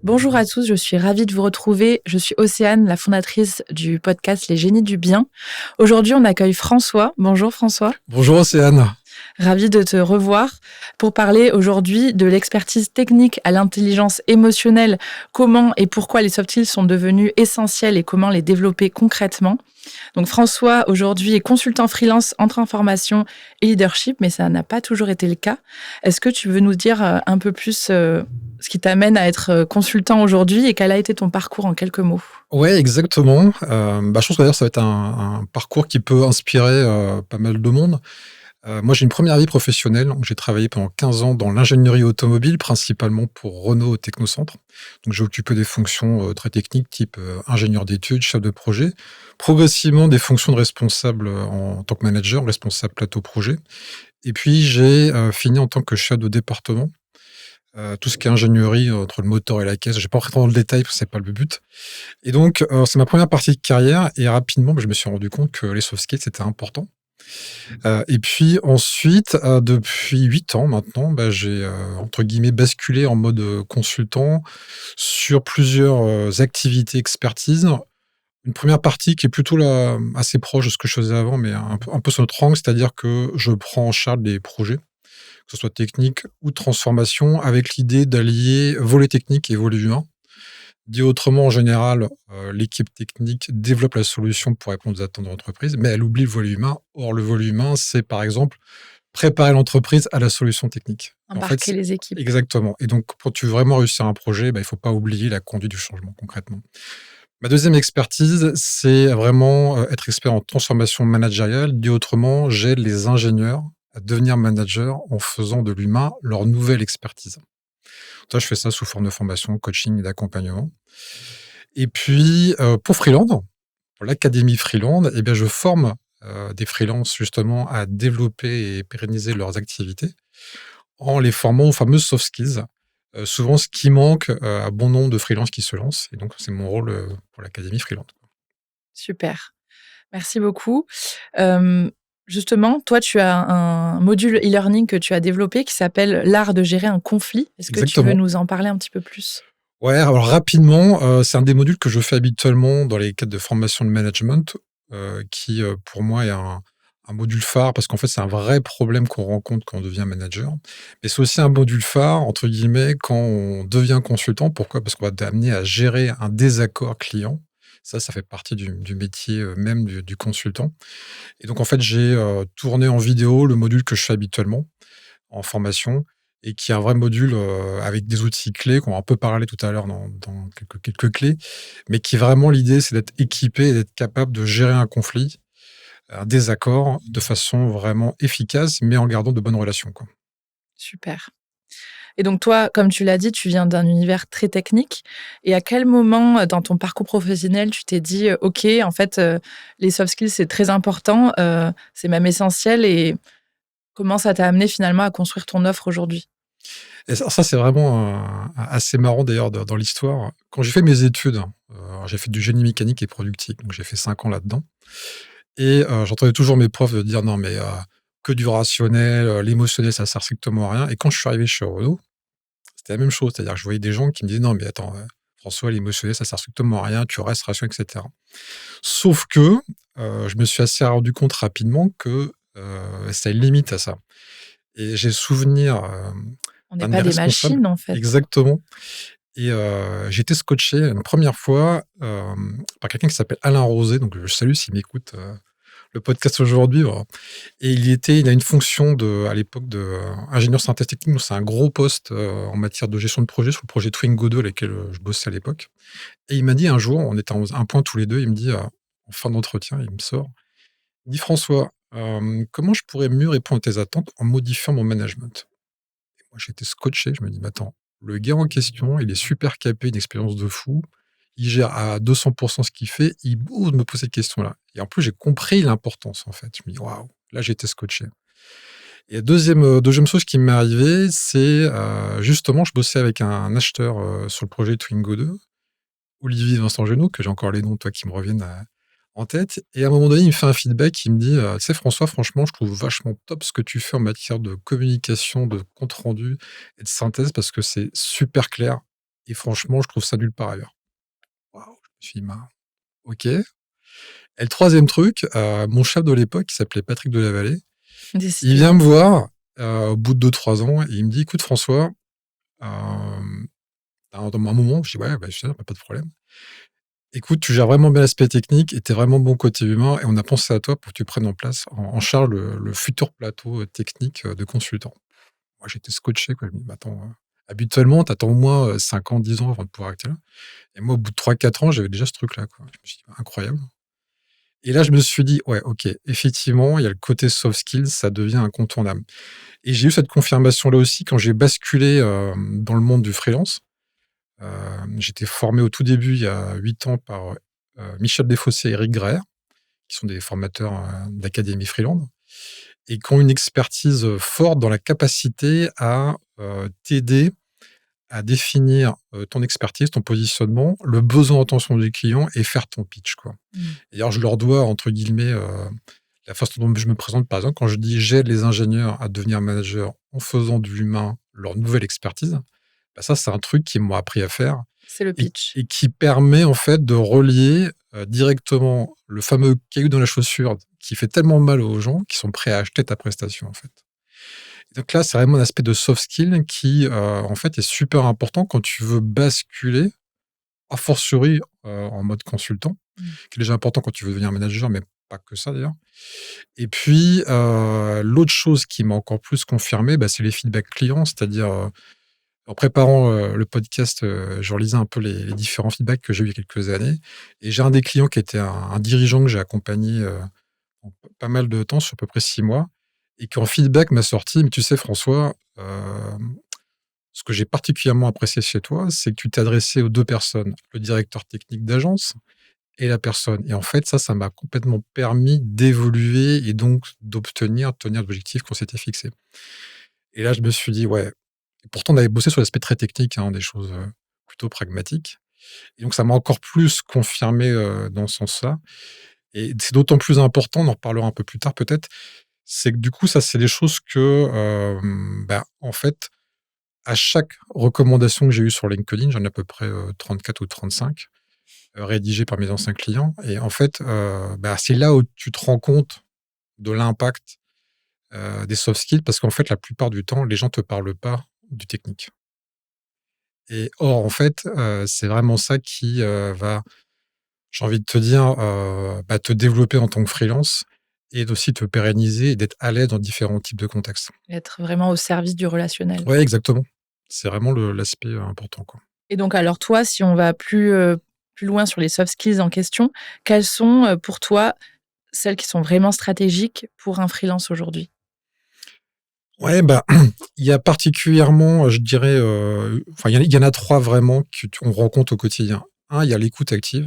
Bonjour à tous, je suis ravie de vous retrouver. Je suis Océane, la fondatrice du podcast Les Génies du Bien. Aujourd'hui, on accueille François. Bonjour François. Bonjour Océane. Ravi de te revoir pour parler aujourd'hui de l'expertise technique à l'intelligence émotionnelle, comment et pourquoi les soft skills sont devenus essentiels et comment les développer concrètement. Donc François, aujourd'hui, est consultant freelance entre information et leadership, mais ça n'a pas toujours été le cas. Est-ce que tu veux nous dire un peu plus ce qui t'amène à être consultant aujourd'hui et quel a été ton parcours en quelques mots? Ouais, exactement. Je pense que d'ailleurs ça va être un parcours qui peut inspirer pas mal de monde. Moi, j'ai une première vie professionnelle. Donc j'ai travaillé pendant 15 ans dans l'ingénierie automobile, principalement pour Renault au Technocentre. Donc j'ai occupé des fonctions très techniques, type ingénieur d'études, chef de projet. Progressivement, des fonctions de responsable en tant que manager, responsable plateau projet. Et puis j'ai fini en tant que chef de département. Tout ce qui est ingénierie entre le moteur et la caisse. Je ne vais pas rentrer dans le détail parce que c'est pas le but. Et donc, c'est ma première partie de carrière et rapidement, je me suis rendu compte que les soft skills, c'était important. Et puis ensuite, depuis 8 ans maintenant, j'ai, entre guillemets, «basculé» en mode, consultant sur plusieurs, activités expertise. Une première partie qui est plutôt là, assez proche de ce que je faisais avant, mais un peu sur notre angle, c'est-à-dire que je prends en charge des projets, que ce soit technique ou transformation, avec l'idée d'allier volet technique et volet humain. Dit autrement, en général, l'équipe technique développe la solution pour répondre aux attentes de l'entreprise, mais elle oublie le volet humain. Or, le volet humain, c'est par exemple préparer l'entreprise à la solution technique. En fait, Embarquer les équipes. exactement. Et donc, pour tu veux vraiment réussir un projet, il ne faut pas oublier la conduite du changement concrètement. Ma deuxième expertise, c'est vraiment être expert en transformation managériale. Dit autrement, j'aide les ingénieurs à devenir managers en faisant de l'humain leur nouvelle expertise. Ça, je fais ça sous forme de formation, coaching et d'accompagnement. Et puis, pour Freeland, pour l'académie Freeland, je forme des freelances justement à développer et pérenniser leurs activités en les formant aux fameuses soft skills. Souvent, ce qui manque à bon nombre de freelances qui se lancent. Et donc, c'est mon rôle pour l'académie Freeland. Super. Merci beaucoup. Hem, Justement, toi, tu as un module e-learning que tu as développé qui s'appelle «L'art de gérer un conflit». Est-ce que tu veux Exactement. nous en parler un petit peu plus? Ouais, alors rapidement, c'est un des modules que je fais habituellement dans les cadres de formation de management, qui, pour moi est un module phare parce qu'en fait, c'est un vrai problème qu'on rencontre quand on devient manager. Mais c'est aussi un module phare, entre guillemets, quand on devient consultant. Pourquoi? Parce qu'on va être amené à gérer un désaccord client. Ça fait partie du métier, même du consultant. Et donc en fait, j'ai, tourné en vidéo le module que je fais habituellement en formation et qui est un vrai module, avec des outils clés qu'on va un peu parler tout à l'heure dans quelques clés, mais qui vraiment l'idée, c'est d'être équipé et d'être capable de gérer un conflit, un désaccord de façon vraiment efficace, mais en gardant de bonnes relations, quoi. Super. Et donc toi, comme tu l'as dit, tu viens d'un univers très technique et à quel moment, dans ton parcours professionnel, tu t'es dit: «OK, en fait, les soft skills, c'est très important, c'est même essentiel» et comment ça t'a amené finalement à construire ton offre aujourd'hui? Et ça c'est vraiment, assez marrant d'ailleurs dans l'histoire. Quand j'ai fait mes études, j'ai fait du génie mécanique et productique, donc j'ai fait 5 ans là-dedans et j'entendais toujours mes profs dire: «Non mais que du rationnel, l'émotionnel ça sert strictement à rien» et quand je suis arrivé chez Renault, c'était la même chose. C'est-à-dire que je voyais des gens qui me disaient: «Non mais attends, François, l'émotionnel ça sert strictement à rien, tu restes rationnel et cetera». Sauf que, je me suis assez rendu compte rapidement que, ça a une limite à ça et j'ai souvenir, On n'est d'un de mes pas des responsables machines, en fait. exactement et j'ai été scotché une première fois, par quelqu'un qui s'appelle Alain Rosé, donc je salue s'il m'écoute, le podcast aujourd'hui, voilà et il a une fonction à l'époque ingénieur synthèse technique, donc c'est un gros poste, en matière de gestion de projet sur le projet Twingo 2 avec lequel, je bossais à l'époque et il m'a dit un jour, on était en un point tous les 2, il me dit, en fin d'entretien, il me sort, il me dit: «François, comment je pourrais mieux répondre à tes attentes en modifiant mon management?» Moi, j'étais scotché, je me dis: «Mais attends, le gars en question, il est super capé, une expérience de fou, il gère à 200 ce qu'il fait, il ose me poser cette question-là» et en plus, j'ai compris l'importance, en fait. Je me dis: «Waouh!» Là, j'étais scotché et deuxième chose qui m'est arrivée, c'est, justement, je bossais avec un acheteur, sur le projet Twingo 2, Olivier Vincent Genot, que j'ai encore les noms, toi, qui me reviennent en tête. Et à un moment donné, il me fait un feedback, il me dit, «Tu sais François, franchement, je trouve vachement top ce que tu fais en matière de communication, de compte rendu et de synthèse parce que c'est super clair. et franchement, je trouve ça nulle part ailleurs. Waouh! Je me suis dit: «Ben, OK». Et le troisième truc, mon chef de l'époque, qui s'appelait Patrick Delavallée, il vient Décidément. me voir, au bout de 2-3 ans et il me dit: «Écoute François, hem», à un moment, je dis: «Ouais, bah, je sais, pas de problème. Écoute, tu gères vraiment bien l'aspect technique et tu es vraiment bon côté humain et on a pensé à toi pour que tu prennes en charge le futur plateau, technique, de consultants». Moi, j'étais scotché, quoi. Je me dis: «Mais attends, habituellement, tu attends au moins, 5 ans, 10 ans avant de pouvoir acter là». Et moi, au bout de 3-4 ans, j'avais déjà ce truc-là, quoi. Je me suis dit: «Bah, incroyable». Et là, je me suis dit: «Ouais, OK, effectivement, il y a le côté soft skills, ça devient incontournable». Et j'ai eu cette confirmation-là aussi quand j'ai basculé, dans le monde du freelance. J'étais formé au tout début, il y a 8 ans, par, Michel Desfossés et Eric Graer, qui sont des formateurs, d'Académie Freeland et qui ont une expertise, forte dans la capacité à, t'aider à définir, ton expertise, ton positionnement, le besoin en tension du client et faire ton pitch, quoi. Mmh. Et alors je leur dois, entre guillemets, la façon dont je me présente, par exemple, quand je dis: «J'aide les ingénieurs à devenir managers en faisant de l'humain leur nouvelle expertise», bah, ça, c'est un truc qu'ils m'ont appris à faire C'est le pitch. et qui permet, en fait, de relier, directement le fameux caillou dans la chaussure qui fait tellement mal aux gens qui sont prêts à acheter ta prestation, en fait. Et donc là, c'est vraiment un aspect de soft skill qui, en fait, est super important quand tu veux basculer, a fortiori, en mode consultant, Mmh. qui est déjà important quand tu veux devenir manager, mais pas que ça d'ailleurs. Et puis, l'autre chose qui m'a encore plus confirmé, bah, c'est les feedbacks clients, c'est-à-dire, en préparant, le podcast, je relisais un peu les différents feedbacks que j'ai eu il y a quelques années et j'ai un des clients qui était un dirigeant que j'ai accompagné, en pas mal de temps, sur à peu près 6 mois et qui en feedback m'a sorti: «Mais tu sais François, ce que j'ai particulièrement apprécié chez toi, c'est que tu t'es adressé aux 2 personnes, le directeur technique d'agence et la personne et en fait ça m'a complètement permis d'évoluer et donc tenir l'objectif qu'on s'était fixé». Et là, je me suis dit: «Ouais». Et pourtant on avait bossé sur l'aspect très technique, hein, des choses, plutôt pragmatiques et donc ça m'a encore plus confirmé, dans ce sens-là et c'est d'autant plus important, on en reparlera un peu plus tard peut-être, c'est que du coup ça, c'est des choses que, bah, en fait, à chaque recommandation que j'ai eue sur LinkedIn, j'en ai à peu près, 34 ou 35, rédigées par mes anciens clients et en fait, bah, c'est là où tu te rends compte de l'impact, des soft skills parce qu'en fait, la plupart du temps, les gens te parlent pas du technique et or, en fait, c'est vraiment ça qui, va, j'ai envie de te dire, bah, te développer en tant que freelance et d'aussi te pérenniser et d'être à l'aise dans différents types de contextes. Être vraiment au service du relationnel. Ouais, exactement. C'est vraiment l'aspect, important, quoi. Et donc alors toi, si on va plus loin sur les soft skills en question, quelles sont, pour toi, celles qui sont vraiment stratégiques pour un freelance aujourd'hui? Ouais, bah, il y a particulièrement, je dirais, enfin, il y en a 3 vraiment que tu on rencontre au quotidien. Un, il y a l'écoute active.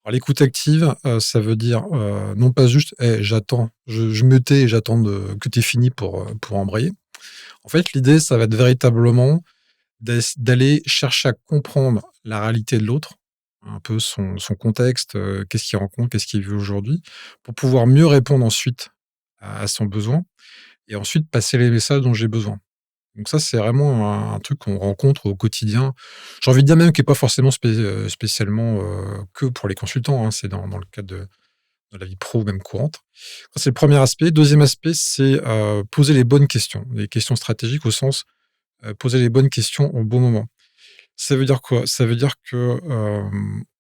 Alors l'écoute active, ça veut dire, non pas juste: «Eh, j'attends, je me tais et j'attends que tu aies fini pour embrayer». En fait, l'idée, ça va être véritablement d'aller chercher à comprendre la réalité de l'autre, un peu son contexte, qu'est-ce qu'il rencontre, qu'est-ce qu'il vit aujourd'hui, pour pouvoir mieux répondre ensuite à son besoin et ensuite passer les messages dont j'ai besoin. Donc ça, c'est vraiment un truc qu'on rencontre au quotidien. J'ai envie de dire même qui est pas forcément spécialement, que pour les consultants, hein, c'est dans le cadre de la vie pro, même courante. Ça, c'est le premier aspect. Deuxième aspect, c'est, poser les bonnes questions, les questions stratégiques au sens, poser les bonnes questions au bon moment. Ça veut dire quoi? Ça veut dire que,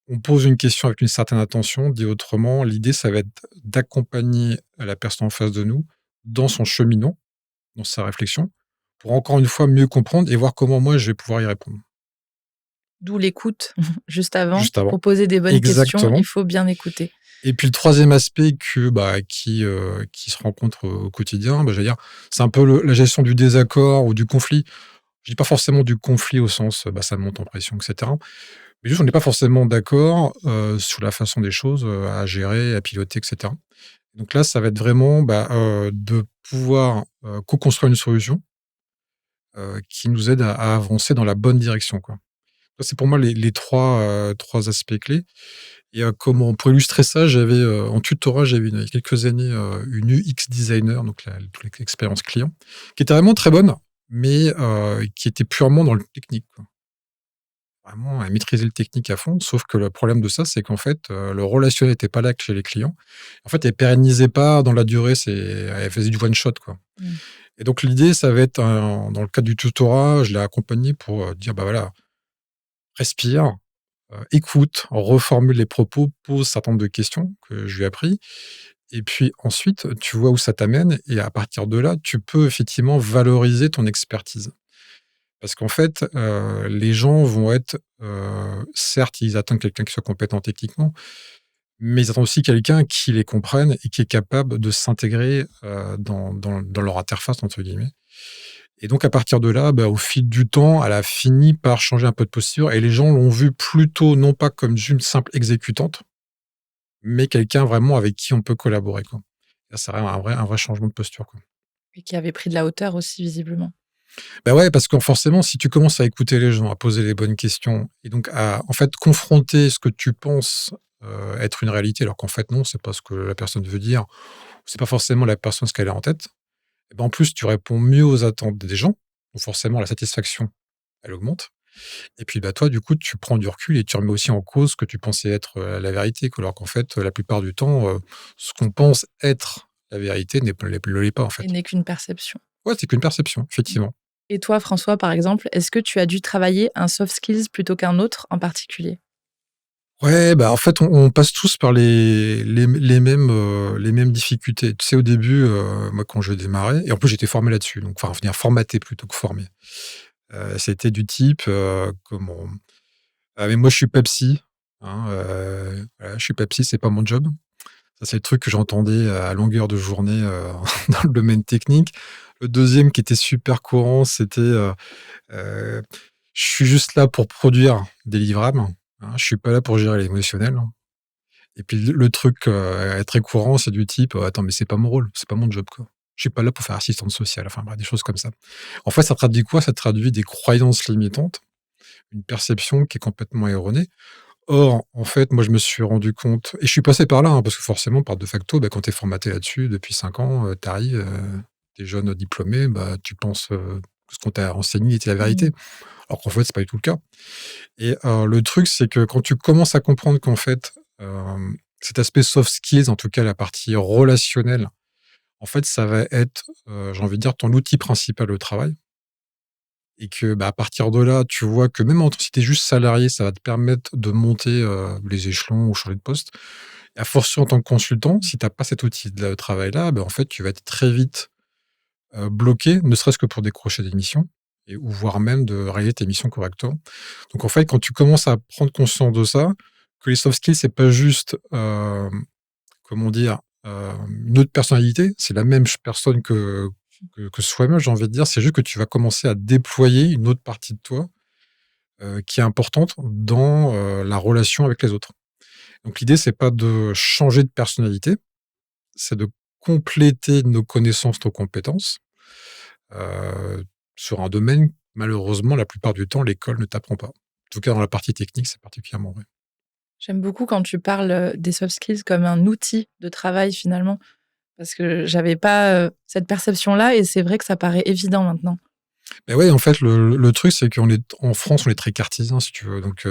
on pose une question avec une certaine attention. Dit autrement, l'idée, ça va être d'accompagner la personne en face de nous dans son cheminement, dans sa réflexion, pour encore une fois mieux comprendre et voir comment moi je vais pouvoir y répondre. D'où l'écoute juste avant. Juste avant. Pour poser des bonnes questions, Exactement. il faut bien écouter. Et puis le troisième aspect qui se rencontre au quotidien, bah, j'allais dire, c'est un peu la gestion du désaccord ou du conflit. Je dis pas forcément du conflit au sens, bah, ça monte en pression, et cetera. Mais juste, on n'est pas forcément d'accord, sur la façon des choses, à gérer, à piloter, et cetera. Donc là, ça va être vraiment, bah, de pouvoir, co-construire une solution, qui nous aide à avancer dans la bonne direction, quoi. Ça, c'est pour moi les 3 aspects clés et pour illustrer ça, en tutorat, j'avais il y a quelques années, une UX designer, donc toute l'expérience client, qui était vraiment très bonne, mais qui était purement dans le technique, quoi. vraiment elle maîtrisait le technique à fond, sauf que le problème de ça, c'est qu'en fait, le relationnel n'était pas là chez les clients. En fait, elle pérennisait pas dans la durée, elle faisait du one shot, quoi. Mmh. Et donc l'idée, ça va être, dans le cadre du tutorat, je l'ai accompagnée pour, dire: «Bah, voilà, respire, écoute, reformule les propos, pose un certain nombre de questions» que je lui ai appris et puis ensuite, tu vois où ça t'amène et à partir de là, tu peux effectivement valoriser ton expertise. Parce qu'en fait, les gens vont être, certes, ils attendent quelqu'un qui soit compétent techniquement, mais ils attendent aussi quelqu'un qui les comprenne et qui est capable de s'intégrer, dans «leur interface» entre guillemets et donc à partir de là, bah, au fil du temps, elle a fini par changer un peu de posture et les gens l'ont vue plutôt non pas comme une simple exécutante, mais quelqu'un vraiment avec qui on peut collaborer, quoi. Là, c'est vraiment un vrai changement de posture, quoi. Et qui avait pris de la hauteur aussi visiblement. Bah, ouais, parce que forcément, si tu commences à écouter les gens, à poser les bonnes questions et donc à, en fait, confronter ce que tu penses, être une réalité, alors qu'en fait non, c'est pas ce que la personne veut dire, c'est pas forcément la personne ce qu'elle a en tête. Et ben, en plus, tu réponds mieux aux attentes des gens, donc forcément la satisfaction, elle augmente et puis, bah, toi, du coup, tu prends du recul et tu remets aussi en cause ce que tu pensais être, la vérité, quoi, alors qu'en fait, la plupart du temps, ce qu'on pense être la vérité ne l'est pas, en Et fait. n'est qu'une perception. Ouais, c'est qu'une perception, effectivement. Et toi, François, par exemple, est-ce que tu as dû travailler un soft skills plutôt qu'un autre en particulier? Ouais, bah, en fait, on passe tous par les mêmes difficultés. Tu sais, au début, moi, quand je démarrais et en plus, j'étais formé là-dessus, donc enfin, venir formater plutôt que former. C'était du type, comment: «Ah mais moi, je suis pas psy, hein, voilà, je suis pas psy, c'est pas mon job». Ça, c'est le truc que j'entendais à longueur de journée, dans le domaine technique. Le deuxième qui était super courant, c'était, heu: «Je suis juste là pour produire des livrables, hein, je suis pas là pour gérer l'émotionnel». Et puis le truc, très courant, c'est du type: «Attends, mais c'est pas mon rôle, c'est pas mon job, quoi. Je suis pas là pour faire assistante sociale». Enfin bref, des choses comme ça. En fait, ça traduit quoi? Ça traduit des croyances limitantes, une perception qui est complètement erronée. Or, en fait, moi, je me suis rendu compte et je suis passé par là, hein, parce que forcément, par de facto, bah, quand tu es formaté là-dessus depuis 5 ans, tu arrives, tu es jeune diplômé, bah, tu penses, que ce qu'on t'a enseigné était la Mmh. vérité. Alors qu'en fait, c'est pas du tout le cas. Et le truc, c'est que quand tu commences à comprendre qu'en fait, cet aspect soft skills, en tout cas la partie relationnelle, en fait, ça va être, j'ai envie de dire, ton outil principal au travail et que, bah, à partir de là, tu vois que même si tu es juste salarié, ça va te permettre de monter, les échelons ou changer de poste. Et à fortiori en tant que consultant, si tu as pas cet outil de travail-là, bah, en fait, tu vas être très vite, bloqué, ne serait-ce que pour décrocher des missions et ou voire même de réaliser tes missions correctement. Donc en fait, quand tu commences à prendre conscience de ça, que les soft skills, c'est pas juste, comment dire? Une autre personnalité, c'est la même personne que soi-même, j'ai envie de dire. C'est juste que tu vas commencer à déployer une autre partie de toi, qui est importante dans, la relation avec les autres. Donc l'idée, c'est pas de changer de personnalité, c'est de compléter nos connaissances, nos compétences, sur un domaine, malheureusement, la plupart du temps, l'école ne t'apprend pas. En tout cas, dans la partie technique, c'est particulièrement vrai. J'aime beaucoup quand tu parles, des soft skills comme un outil de travail finalement, parce que j'avais pas, cette perception-là et c'est vrai que ça paraît évident maintenant. Mais ouais, en fait, le truc, c'est qu'on est en France, on est très cartésien, si tu veux. Donc,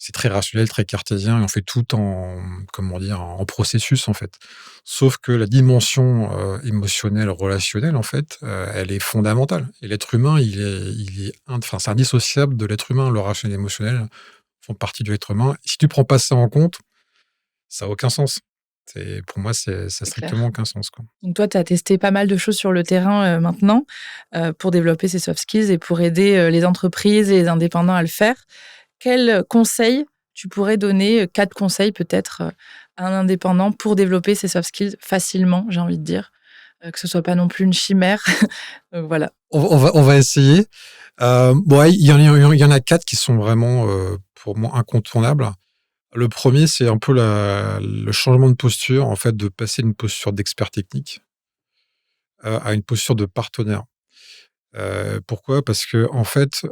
c'est très rationnel, très cartésien et on fait tout en, comment dire? En processus, en fait. Sauf que la dimension, émotionnelle, relationnelle, en fait, elle est fondamentale et l'être humain, il est enfin, c'est indissociable de l'être humain. Le rationnel et l'émotionnel font partie de l'être humain. Si tu prends pas ça en compte, ça a aucun sens. Pour moi, ça a C'est clair. strictement aucun sens, quoi. Donc toi, tu as testé pas mal de choses sur le terrain, maintenant, pour développer ces soft skills et pour aider, les entreprises et les indépendants à le faire. Quels conseils tu pourrais donner, 4 conseils peut-être, à un indépendant pour développer ses soft skills facilement, j'ai envie de dire, que ce soit pas non plus une chimère? Voilà. On va essayer. Bon, ouais, il y en a 4 qui sont vraiment, pour moi incontournables. Le premier, c'est un peu le changement de posture, en fait, de passer d'une posture d'expert technique, à une posture de partenaire. Pourquoi? Parce que en fait,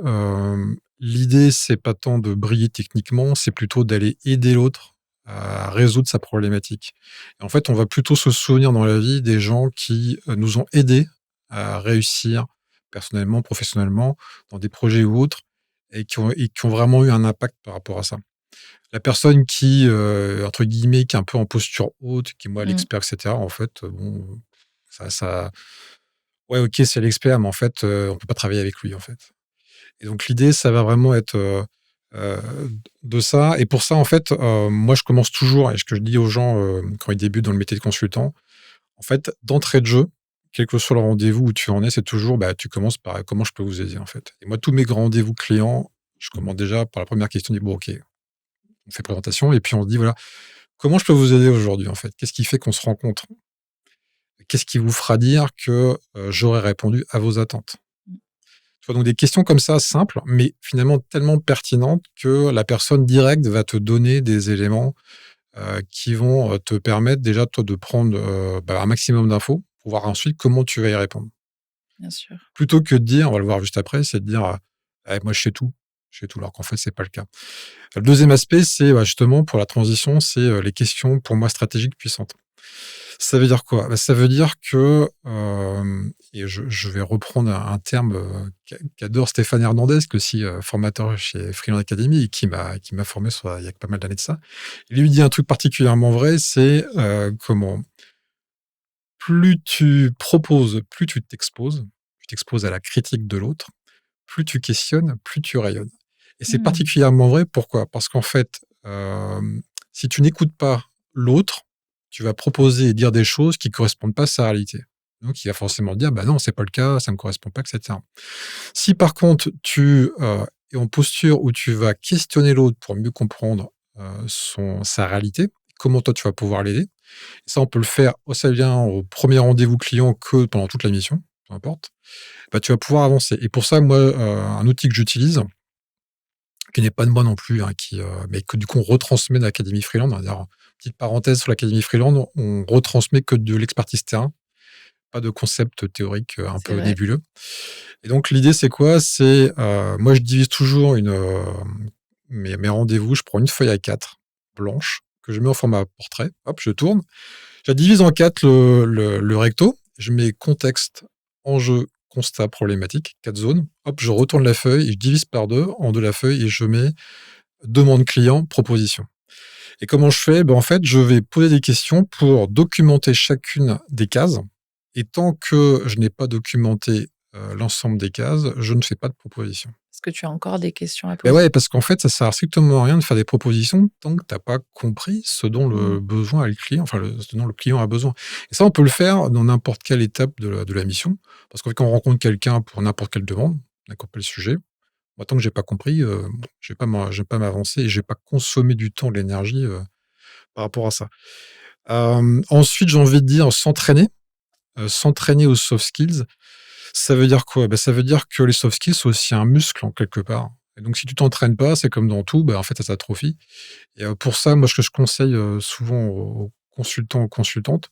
l'idée, c'est pas tant de briller techniquement, c'est plutôt d'aller aider l'autre à résoudre sa problématique. Et en fait, on va plutôt se souvenir dans la vie des gens qui, nous ont aidés à réussir personnellement, professionnellement, dans des projets ou autres et qui ont vraiment eu un impact par rapport à ça. La personne qui, entre guillemets, qui est un peu en posture haute, qui est moi Mmh. l'expert, et cetera, en fait, bon, ça ouais, OK, c'est l'expert, mais en fait, on peut pas travailler avec lui, en fait. Et donc l'idée, ça va vraiment être, heu, de ça. Et pour ça, en fait, moi, je commence toujours, et ce que je dis aux gens, quand ils débutent dans le métier de consultant, en fait, d'entrée de jeu, quel que soit le rendez-vous où tu en es, c'est toujours, bah, tu commences par: «Comment je peux vous aider?» en fait. Et moi, tous mes grands rendez-vous clients, je commence déjà par la première question, je dis: «Bon, OK», on fait présentation et puis on se dit: «Voilà, comment je peux vous aider aujourd'hui, en fait? Qu'est-ce qui fait qu'on se rencontre? Qu'est-ce qui vous fera dire que, j'aurais répondu à vos attentes?» Tu vois? Donc des questions comme ça, simples, mais finalement tellement pertinentes que la personne directe va te donner des éléments, qui vont, te permettre déjà, toi, de prendre, bah, un maximum d'infos pour voir ensuite comment tu vas y répondre. Bien sûr. Plutôt que de dire, on va le voir juste après, c'est de dire, «Eh, moi je sais tout», alors qu'en fait c'est pas le cas. Le deuxième aspect, c'est, bah, justement pour la transition, c'est, les questions pour moi stratégiques puissantes. Ça veut dire quoi? Bah, ça veut dire que, et je vais reprendre un terme, qu'adore Stéphane Hernandez, qui est aussi, formateur chez Freelance Academy et qui m'a formé il y a pas mal d'années de ça. Il lui dit un truc particulièrement vrai, c'est, comment? Plus tu proposes, plus tu t'exposes à la critique de l'autre, plus tu questionnes, plus tu rayonnes. Et c'est Mmh. particulièrement vrai, pourquoi? Parce qu'en fait, si tu n'écoutes pas l'autre, tu vas proposer et dire des choses qui correspondent pas à sa réalité. Donc il va forcément dire: «Bah non, c'est pas le cas, ça me correspond pas», et cetera. Si par contre tu, es en posture où tu vas questionner l'autre pour mieux comprendre, sa réalité, comment toi tu vas pouvoir l'aider, ça on peut le faire aussi bien au premier rendez-vous client que pendant toute la mission, peu importe, bah, tu vas pouvoir avancer. Et pour ça, moi, un outil que j'utilise, qui n'est pas de moi non plus, hein, mais que du coup on retransmet dans l'Académie Freelance. D'ailleurs, petite parenthèse sur l'Académie Freelance, on retransmet que de l'expertise terrain, pas de concept théorique, un C'est peu vrai. nébuleux. Et donc l'idée c'est quoi? C'est, moi je divise toujours mes rendez-vous, je prends une feuille A4 blanche que je mets en format portrait, hop, je tourne. Je la divise en 4 le recto, je mets contexte, enjeu, constat, problématique, 4 zones. Hop, je retourne la feuille et je divise par 2 en 2 la feuille et je mets demande client, proposition. Et comment je fais? Ben, en fait, je vais poser des questions pour documenter chacune des cases et tant que je n'ai pas documenté, l'ensemble des cases, je ne fais pas de proposition. Est-ce que tu as encore des questions à Ben poser? ouais, parce qu'en fait, ça sert strictement à rien de faire des propositions tant que tu as pas compris ce dont Mmh. le besoin a le client, enfin ce dont le client a besoin. Et ça, on peut le faire dans n'importe quelle étape de la mission. Parce qu'en fait, quand on rencontre quelqu'un pour n'importe quelle demande, n'importe quel sujet, moi, tant que j'ai pas compris, je vais pas m'avancer et je vais pas consommer du temps, de l'énergie, par rapport à ça. Ensuite, j'ai envie de dire s'entraîner aux soft skills. Ça veut dire quoi? Bah, ça veut dire que les soft skills, c'est aussi un muscle en quelque part. Et donc si tu t'entraînes pas, c'est comme dans tout, bah, en fait, ça s'atrophie. Et pour ça, moi, ce que je conseille, souvent aux consultants, aux consultantes,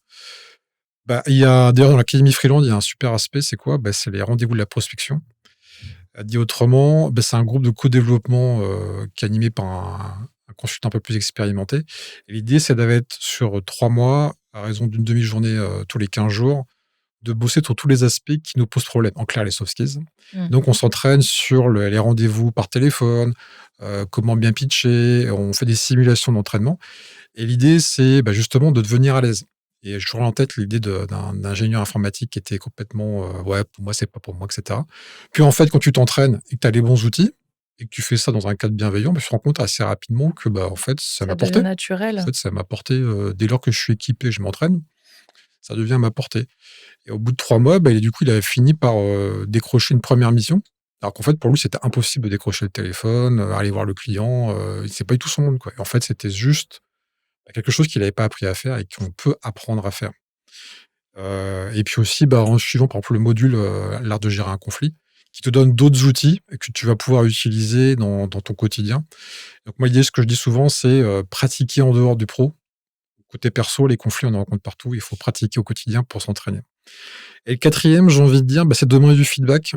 bah, il y a d'ailleurs dans l'académie Freelance, il y a un super aspect, c'est quoi? Bah, c'est les rendez-vous de la prospection. Dit autrement, bah, c'est un groupe de co-développement, qui est animé par un consultant un peu plus expérimenté. Et l'idée, c'est d'être sur 3 mois, à raison d'une demi-journée, tous les 15 jours, de bosser sur tous les aspects qui nous posent problème. En clair, les soft skills. Donc on Mmh. s'entraîne sur les rendez-vous par téléphone, comment bien pitcher, on fait des simulations d'entraînement. Et l'idée, c'est, bah, justement de devenir à l'aise. Et j'ai toujours en tête l'idée d'un ingénieur informatique qui était complètement, «Ouais, pour moi, c'est pas pour moi», et cetera. Puis en fait, quand tu t'entraînes et que tu as les bons outils et que tu fais ça dans un cadre bienveillant, bah, tu te rends compte assez rapidement que, bah, en fait, ça Ça m'a devient porté. En naturel. fait, ça m'a porté, dès lors que je suis équipé, je m'entraîne, ça devient à ma portée. Et au bout de 3 mois, bah, il avait fini par, décrocher une première mission. Alors qu'en fait, pour lui, c'était impossible de décrocher le téléphone, aller voir le client, c'est pas du tout son monde, quoi. Et en fait, c'était juste, bah, quelque chose qu'il n'avait pas appris à faire et qu'on peut apprendre à faire. Et puis aussi, bah, en suivant par exemple le module, l'art de gérer un conflit, qui te donne d'autres outils et que tu vas pouvoir utiliser dans ton quotidien. Donc moi, l'idée, ce que je dis souvent, c'est, pratiquer en dehors du pro. Côté perso, les conflits, on en rencontre partout, il faut pratiquer au quotidien pour s'entraîner. Et le quatrième, j'ai envie de dire, bah, c'est de demander du feedback.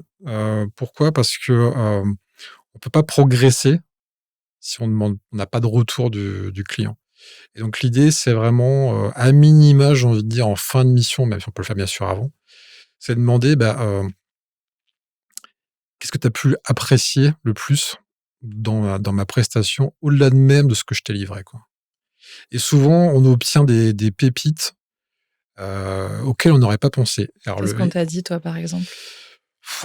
Pourquoi? Parce que, on peut pas progresser si on n'a pas de retour du client. Et donc l'idée, c'est vraiment, à minima, j'ai envie de dire en fin de mission, même si on peut le faire bien sûr avant, c'est de demander, bah, qu'est-ce que tu as pu apprécier le plus dans ma prestation au-delà de même de ce que je t'ai livré, quoi. Et souvent, on obtient des pépites auxquelles on n'aurait pas pensé. Alors, Qu'est-ce qu'on t'a dit, toi, par exemple?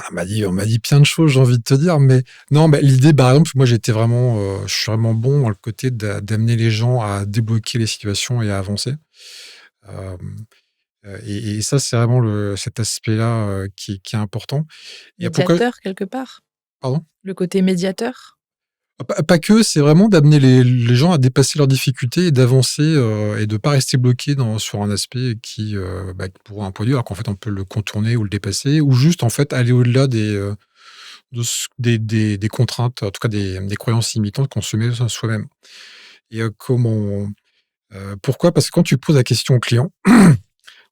on m'a dit plein de choses, j'ai envie de te dire, mais non, l'idée, par exemple, moi, je suis vraiment bon dans le côté d'amener les gens à débloquer les situations et à avancer. Euh, et ça, c'est vraiment cet aspect-là qui est important. Et pourquoi, Médiateur, quelque part? pardon? Le côté médiateur? Pas que, c'est vraiment d'amener les gens à dépasser leurs difficultés et d'avancer et de ne pas rester bloqué sur un aspect qui pour un produit, alors qu'en fait on peut le contourner ou le dépasser, ou juste en fait aller au-delà des contraintes, en tout cas des croyances limitantes qu'on se met soi-même. Et pourquoi? Parce que quand tu poses la question aux clients,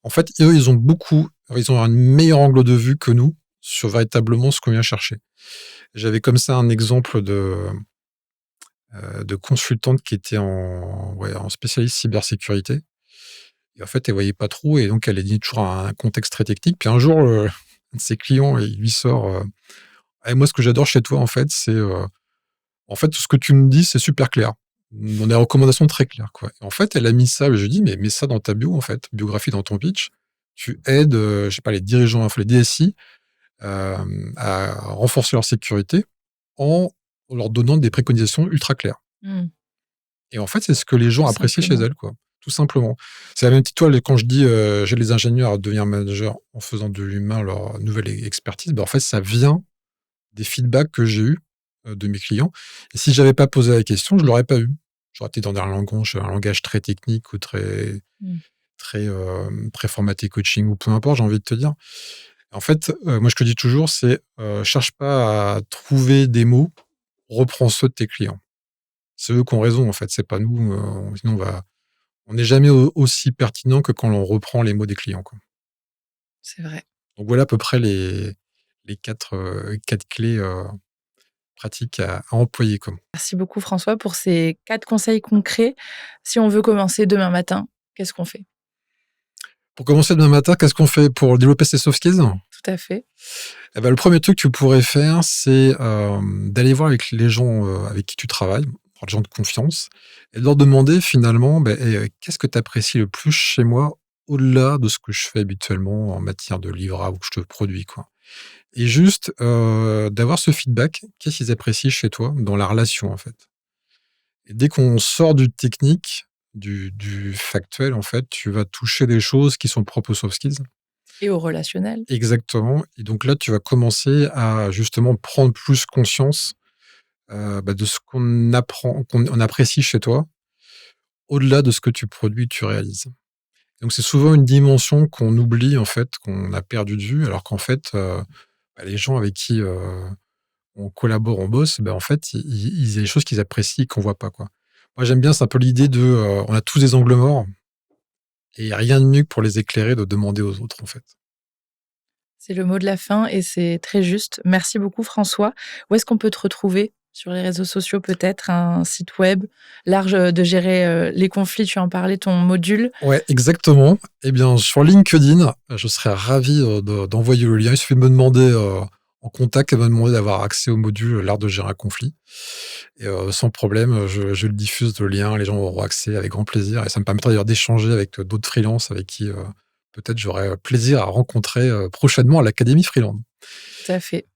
en fait, eux, ils ont un meilleur angle de vue que nous sur véritablement ce qu'on vient chercher. J'avais comme ça un exemple de consultante qui était en spécialiste cybersécurité. Et en fait, elle voyait pas trop et donc elle est dit toujours un contexte très technique. Puis un jour, un de ses clients, il lui sort «Ah, moi, ce que j'adore chez toi, en fait, c'est en fait, tout ce que tu me dis, c'est super clair. On a des recommandations très claires, quoi». Et en fait, elle a mis ça, je lui dis: «Mais mets ça dans ta bio, en fait, biographie dans ton pitch. Tu aides, je sais pas, les dirigeants, enfin les DSI, à renforcer leur sécurité en leur donnant des préconisations ultra claires». Mmh, Et en fait, c'est ce que les gens tout apprécient chez simplement. elle, quoi, tout simplement. C'est la même petite toile quand je dis, j'aide les ingénieurs à devenir managers en faisant de l'humain leur nouvelle expertise, en fait, ça vient des feedbacks que j'ai eus, de mes clients. Et si j'avais pas posé la question, je l'aurais pas eu. J'aurais été dans un langage très technique ou très Mmh. très, préformaté coaching ou peu importe, j'ai envie de te dire. En fait, moi, ce que je dis toujours, c'est, cherche pas à trouver des mots, reprends ceux de tes clients. C'est eux qui ont raison, en fait, c'est pas nous, sinon on n'est jamais aussi pertinent que quand on reprend les mots des clients, quoi. C'est vrai. Donc voilà à peu près les 4 clés, pratiques à employer, quoi. Merci beaucoup, François, pour ces 4 conseils concrets. Si on veut commencer demain matin, qu'est-ce qu'on fait? Pour commencer demain matin, qu'est-ce qu'on fait pour développer ses soft skills? Tout à fait. Eh bah, le premier truc que tu pourrais faire, c'est, d'aller voir avec les gens, avec qui tu travailles, les gens de confiance et de leur demander finalement, «Qu'est-ce que tu apprécies le plus chez moi, au-delà de ce que je fais habituellement en matière de livrable ou que je te produis, quoi?» Et juste, d'avoir ce feedback. Qu'est-ce qu'ils apprécient chez toi dans la relation, en fait? Et dès qu'on sort du technique, du factuel, en fait, tu vas toucher des choses qui sont propres aux soft skills. Et au relationnel? Exactement. Et donc là, tu vas commencer à justement prendre plus conscience, de ce qu'on apprécie chez toi, au-delà de ce que tu produis, tu réalises. Donc c'est souvent une dimension qu'on oublie, en fait, qu'on a perdu de vue, alors qu'en fait, les gens avec qui, on collabore, on bosse, en fait, ils y a des choses qu'ils apprécient et qu'on voit pas, quoi. Moi, j'aime bien, c'est un peu l'idée de, on a tous des angles morts et rien de mieux que pour les éclairer de demander aux autres, en fait. C'est le mot de la fin et c'est très juste. Merci beaucoup, François. Où est-ce qu'on peut te retrouver? Sur les réseaux sociaux peut-être, un site web, large, de gérer, les conflits, tu en parlais, ton module. Ouais, exactement. Eh bien, sur LinkedIn, je serais ravi, d'envoyer le lien. Il suffit de me demander, en contact et de me demander d'avoir accès au module, l'art de gérer un conflit et sans problème, je le diffuse le lien, les gens auront accès avec grand plaisir et ça me permettra d'ailleurs d'échanger avec, d'autres freelances avec qui, peut-être j'aurai, plaisir à rencontrer, prochainement à l'Académie Freelance. Tout à fait.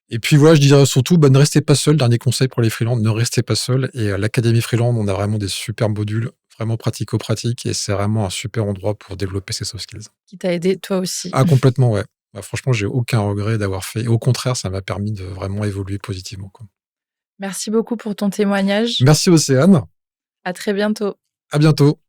Et puis voilà, je dirais surtout, ne restez pas seul. Dernier conseil pour les freelances, ne restez pas seul. Et à l'Académie Freelance, on a vraiment des super modules, vraiment pratico-pratiques, et c'est vraiment un super endroit pour développer ses soft skills. Qui t'a aidé toi aussi. Ah, complètement, ouais. Franchement, j'ai aucun regret d'avoir fait. Et au contraire, ça m'a permis de vraiment évoluer positivement, quoi. Merci beaucoup pour ton témoignage. Merci Océane. À très bientôt. À bientôt.